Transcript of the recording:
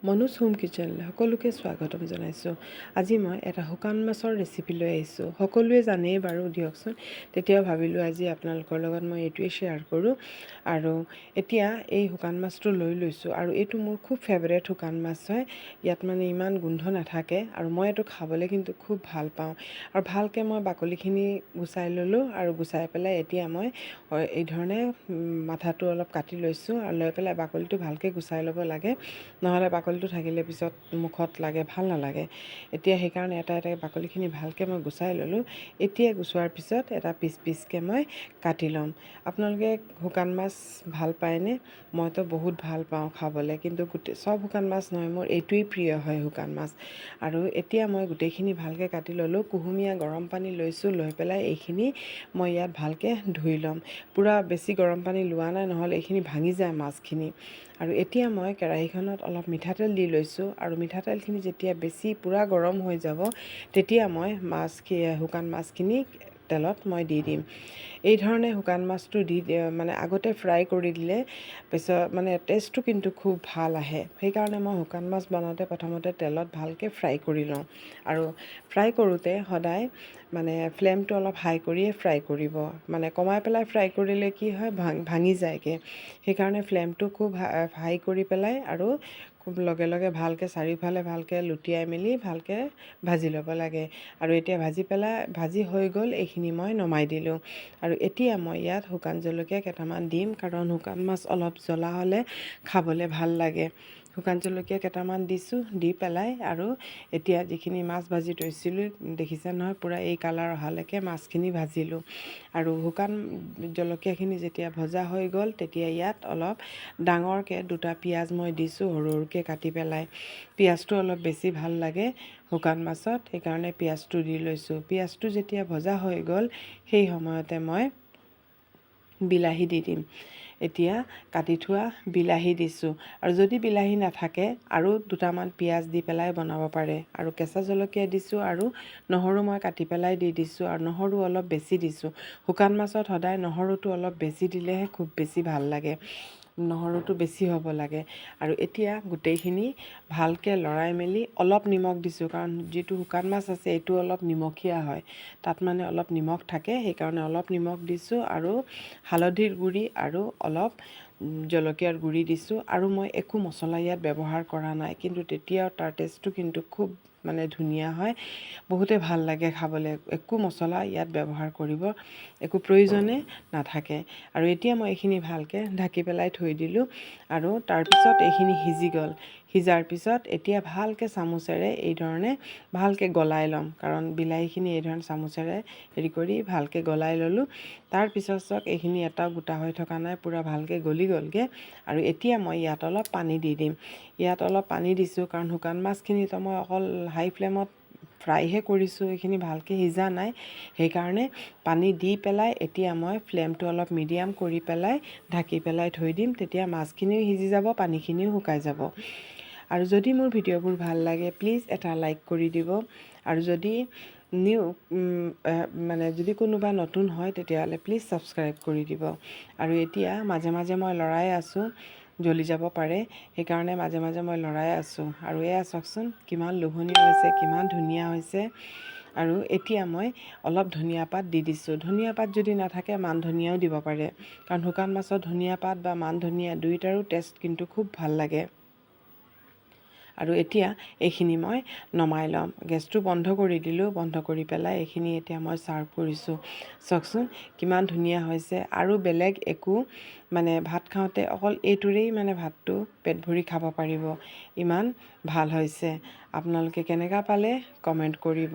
Manuj home কিচেনলৈ সকলোকে স্বাগতম জনাইছোঁ। আজি মই এটা শুকান মাছৰ ৰেচিপি লৈ আহিছোঁ। সকলোৱে জানেই বাৰু দিয়কচোন, তেতিয়াও ভাবিলোঁ আজি আপোনালোকৰ লগত মই এইটোৱে শ্বেয়াৰ কৰোঁ। আৰু এতিয়া এই শুকান মাছটো লৈ লৈছোঁ আৰু এইটো মোৰ খুব ফেভাৰেট শুকান মাছ হয়। ইয়াত মানে ইমান গোন্ধ নাথাকে আৰু মই এইটো খাবলৈ কিন্তু খুব ভাল পাওঁ। আৰু ভালকৈ মই বাকলিখিনি গুচাই ল'লোঁ আৰু গুচাই পেলাই এতিয়া মই এই ধৰণে মাথাটো অলপ কাটি লৈছোঁ আৰু লৈ পেলাই বাকলিটো ভালকৈ গুচাই ল'ব লাগে, নহ'লে বাকলিটো থাকিলে পিছত মুখত লাগে, ভাল নালাগে। এতিয়া সেইকাৰণে এটা বাকলিখিনি ভালকৈ মই গুচাই ল'লোঁ। এতিয়া গুচোৱাৰ পিছত এটা পিচকৈ মই কাটি ল'ম। আপোনালোকে শুকান মাছ ভাল পায়নে? মইতো বহুত ভাল পাওঁ খাবলৈ, কিন্তু চব শুকান মাছ নহয়, মোৰ এইটোৱেই প্ৰিয় হয় শুকান মাছ। আৰু এতিয়া মই গোটেইখিনি ভালকৈ কাটি ল'লোঁ। কুহুমীয়া গৰম পানী লৈছোঁ, লৈ পেলাই এইখিনি মই ইয়াত ভালকৈ ধুই ল'ম। পূৰা বেছি গৰম পানী লোৱা নাই, নহ'লে এইখিনি ভাঙি যায় মাছখিনি। আৰু এতিয়া মই কেৰাহীখনত অলপ মিঠাতেল দি লৈছোঁ আৰু মিঠাতেলখিনি যেতিয়া বেছি পূৰা গৰম হৈ যাব, তেতিয়া মই শুকান মাছখিনি তেলত মই দি দিম। এই ধৰণে শুকান মাছটো মানে আগতে ফ্ৰাই কৰি দিলে পিছত মানে টেষ্টটো কিন্তু খুব ভাল আহে। সেইকাৰণে মই শুকান মাছ বনাওঁতে প্ৰথমতে তেলত ভালকৈ ফ্ৰাই কৰি লওঁ। আৰু ফ্ৰাই কৰোঁতে সদায় মানে ফ্লেমটো অলপ হাই কৰিয়ে ফ্ৰাই কৰিব, মানে কমাই পেলাই ফ্ৰাই কৰিলে কি হয় ভাঙি যায়গৈ। সেইকাৰণে ফ্লেমটো খুব হাই কৰি পেলাই আৰু খুব লগে লগে ভালকৈ চাৰিওফালে ভালকৈ লুটিয়াই মেলি ভালকৈ ভাজি ল'ব লাগে। আৰু এতিয়া ভাজি হৈ গ'ল, এইখিনি মই নমাই দিলোঁ। আৰু এতিয়া মই ইয়াত শুকান জলকীয়া কেইটামান দিম, কাৰণ শুকান মাছ অলপ জ্বলা হ'লে খাবলৈ ভাল লাগে। শুকান জলকীয়া কেইটামান দিছোঁ, দি পেলাই আৰু এতিয়া যিখিনি মাছ ভাজি থৈছিলোঁ দেখিছে নহয়, পূৰা এই কালাৰ অহালৈকে মাছখিনি ভাজিলোঁ। আৰু শুকান জলকীয়াখিনি যেতিয়া ভজা হৈ গ'ল, তেতিয়া ইয়াত অলপ ডাঙৰকৈ দুটা পিঁয়াজ মই দিছোঁ, সৰু সৰুকৈ কাটি পেলাই। পিঁয়াজটো অলপ বেছি ভাল লাগে শুকান মাছত, সেইকাৰণে পিঁয়াজটো দি লৈছোঁ। পিঁয়াজটো যেতিয়া ভজা হৈ গ'ল, সেই সময়তে মই বিলাহী দি দিম। এতিয়া কাটি থোৱা বিলাহী দিছোঁ, আৰু যদি বিলাহী নাথাকে আৰু দুটামান পিঁয়াজ দি পেলাই বনাব পাৰে। আৰু কেঁচা জলকীয়া দিছোঁ আৰু নহৰু মই কাটি পেলাই দি দিছোঁ, আৰু নহৰু অলপ বেছি দিছোঁ। শুকান মাছত সদায় নহৰুটো অলপ বেছি দিলেহে খুব বেছি ভাল লাগে, নহৰুটো বেছি হ'ব লাগে। আৰু এতিয়া গোটেইখিনি ভালকৈ লৰাই মেলি অলপ নিমখ দিছোঁ, কাৰণ যিটো শুকান মাছ আছে এইটো অলপ নিমখীয়া হয়, তাত মানে অলপ নিমখ থাকে, সেইকাৰণে অলপ নিমখ দিছোঁ। আৰু হালধিৰ গুড়ি আৰু অলপ জলকীয়াৰ গুড়ি দিছোঁ। আৰু মই একো মছলা ইয়াত ব্যৱহাৰ কৰা নাই, কিন্তু তেতিয়াও তাৰ টেষ্টটো কিন্তু খুব মানে ধুনীয়া হয়, বহুতে ভাল লাগে খাবলৈ। একো মছলা ইয়াত ব্যৱহাৰ কৰিব একো প্ৰয়োজনে নাথাকে। আৰু এতিয়া মই এইখিনি ভালকৈ ঢাকি পেলাই থৈ দিলোঁ। আৰু তাৰপিছত এইখিনি সিজি গ'ল। সিজাৰ পিছত এতিয়া ভালকৈ চামুচেৰে এই ধৰণে ভালকৈ গলাই ল'ম, কাৰণ বিলাহীখিনি এই ধৰণে চামুচেৰে হেৰি কৰি ভালকৈ গলাই ল'লোঁ। তাৰপিছত চাওক, এইখিনি এটাও গোটা হৈ থকা নাই, পূৰা ভালকৈ গলি গ'লগৈ। আৰু এতিয়া মই ইয়াত অলপ পানী দি দিম। ইয়াত অলপ পানী দিছোঁ, কাৰণ শুকান মাছখিনিতো মই অকল হাই ফ্লেমত ফ্ৰাইহে কৰিছোঁ, এইখিনি ভালকৈ সিজা নাই। সেইকাৰণে পানী দি পেলাই এতিয়া মই ফ্লেমটো অলপ মিডিয়াম কৰি পেলাই ঢাকি পেলাই থৈ দিম। তেতিয়া মাছখিনিও সিজি যাব, পানীখিনিও শুকাই যাব। আৰু যদি মোৰ ভিডিঅ'বোৰ ভাল লাগে, প্লিজ এটা লাইক কৰি দিব। আৰু যদি যদি কোনোবা নতুন হয়, তেতিয়াহ'লে প্লিজ ছাবস্ক্ৰাইব কৰি দিব। আৰু এতিয়া মাজে মাজে মই লৰাই আছোঁ, জ্বলি যাব পাৰে, সেইকাৰণে মাজে মাজে মই লৰাই আছোঁ। আৰু এয়া চাওকচোন কিমান লোভনীয় হৈছে, কিমান ধুনীয়া হৈছে। আৰু এতিয়া মই অলপ ধনিয়া পাত দি দিছোঁ। ধনিয়া পাত যদি নাথাকে মান ধনিয়াও দিব পাৰে, কাৰণ শুকান মাছত ধনিয়া পাত বা মান ধনিয়া দুয়োটাৰো টেষ্ট কিন্তু খুব ভাল লাগে। আৰু এতিয়া এইখিনি মই নমাই ল'ম। গেছটো বন্ধ কৰি দিলোঁ, বন্ধ কৰি পেলাই এইখিনি এতিয়া মই ছাৰ্ভ কৰিছোঁ। চাওকচোন কিমান ধুনীয়া হৈছে। আৰু বেলেগ একো মানে ভাত খাওঁতে অকল এইটোৰেই মানে ভাতটো পেট ভৰি খাব পাৰিব, ইমান ভাল হৈছে। আপোনালোকে কেনেকুৱা পালে কমেণ্ট কৰিব।